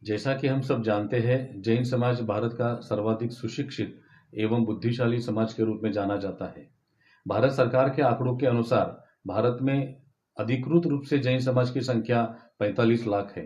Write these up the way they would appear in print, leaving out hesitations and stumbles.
जैसा कि हम सब जानते हैं, जैन समाज भारत का सर्वाधिक सुशिक्षित एवं बुद्धिशाली समाज के रूप में जाना जाता है। भारत सरकार के आंकड़ों के अनुसार भारत में अधिकृत रूप से जैन समाज की संख्या 45 लाख है।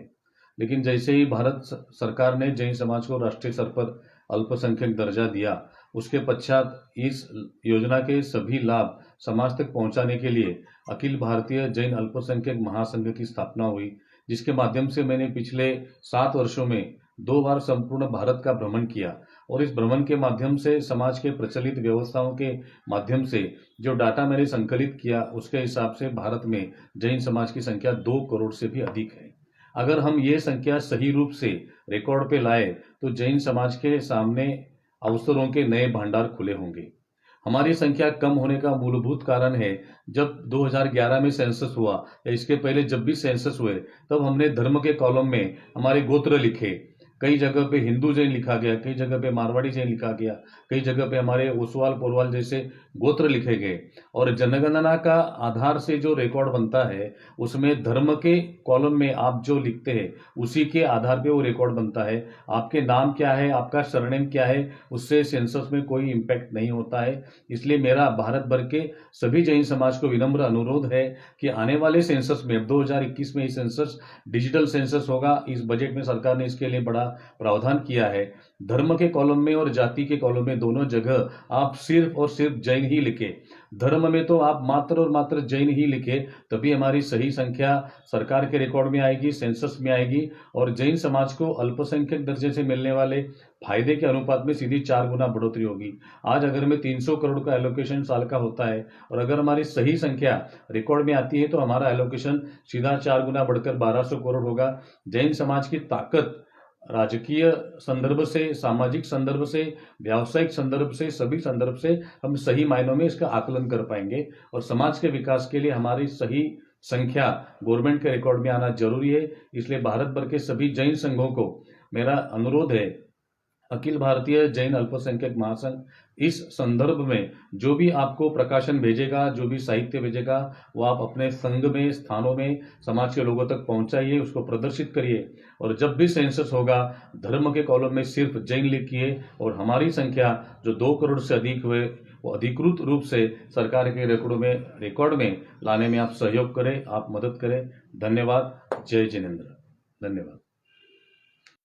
लेकिन जैसे ही भारत सरकार ने जैन समाज को राष्ट्रीय स्तर पर अल्पसंख्यक दर्जा दिया, उसके पश्चात इस योजना के सभी लाभ समाज तक पहुंचाने के लिए अखिल भारतीय जैन अल्पसंख्यक महासंघ की स्थापना हुई, जिसके माध्यम से मैंने पिछले 7 वर्षों में 2 बार संपूर्ण भारत का भ्रमण किया और इस भ्रमण के माध्यम से समाज के प्रचलित व्यवस्थाओं के माध्यम से जो डाटा मैंने संकलित किया, उसके हिसाब से भारत में जैन समाज की संख्या 2 करोड़ से भी अधिक है। अगर हम ये संख्या सही रूप से रिकॉर्ड पे लाए तो जैन समाज के सामने अवसरों के नए भंडार खुले होंगे। हमारी संख्या कम होने का मूलभूत कारण है, जब 2011 में सेंसस हुआ या इसके पहले जब भी सेंसस हुए, तब हमने धर्म के कॉलम में हमारे गोत्र लिखे। कई जगह पे हिंदू जैन लिखा गया, कई जगह पे मारवाड़ी जैन लिखा गया, कई जगह पे हमारे ओसवाल पोरवाल जैसे गोत्र लिखे गए। और जनगणना का आधार से जो रिकॉर्ड बनता है, उसमें धर्म के कॉलम में आप जो लिखते हैं, उसी के आधार पे वो रिकॉर्ड बनता है। आपके नाम क्या है, आपका सरनेम क्या है, उससे सेंसस में कोई इम्पैक्ट नहीं होता है। इसलिए मेरा भारत भर के सभी जैन समाज को विनम्र अनुरोध है कि आने वाले सेंसस में, अब 2021 में ये सेंसस डिजिटल सेंसस होगा। इस बजट में सरकार ने इसके लिए बड़ा प्रावधान किया है। धर्म के कॉलम में और जाति के कॉलम में दोनों जगह आप सिर्फ और सिर्फ जैन ही लिखे। धर्म में तो आप मात्र और मात्र जैन ही लिखे, तभी हमारी सही संख्या सरकार के रिकॉर्ड में आएगी, सेंसस में आएगी और जैन समाज को अल्पसंख्यक दर्जे से मिलने वाले फायदे के अनुपात में सीधी 4 गुना बढ़ोतरी होगी। आज अगर में 300 करोड़ का एलोकेशन साल का होता है और अगर हमारी सही संख्या रिकॉर्ड में आती है तो हमारा एलोकेशन सीधा 4 गुना बढ़कर 1200 करोड़ होगा। जैन समाज की ताकत राजकीय संदर्भ से, सामाजिक संदर्भ से, व्यावसायिक संदर्भ से, सभी संदर्भ से हम सही मायनों में इसका आकलन कर पाएंगे और समाज के विकास के लिए हमारी सही संख्या गवर्नमेंट के रिकॉर्ड में आना जरूरी है। इसलिए भारत भर के सभी जैन संघों को मेरा अनुरोध है, अखिल भारतीय जैन अल्पसंख्यक महासंघ इस संदर्भ में जो भी आपको प्रकाशन भेजेगा, जो भी साहित्य भेजेगा, वो आप अपने संघ में, स्थानों में समाज के लोगों तक पहुंचाइए, उसको प्रदर्शित करिए। और जब भी सेंसस होगा, धर्म के कॉलम में सिर्फ जैन लिखिए और हमारी संख्या जो 2 करोड़ से अधिक हुए, वो अधिकृत रूप से सरकार के रिकॉर्ड में लाने में आप सहयोग करें, आप मदद करें। धन्यवाद। जय जिनेन्द्र। धन्यवाद।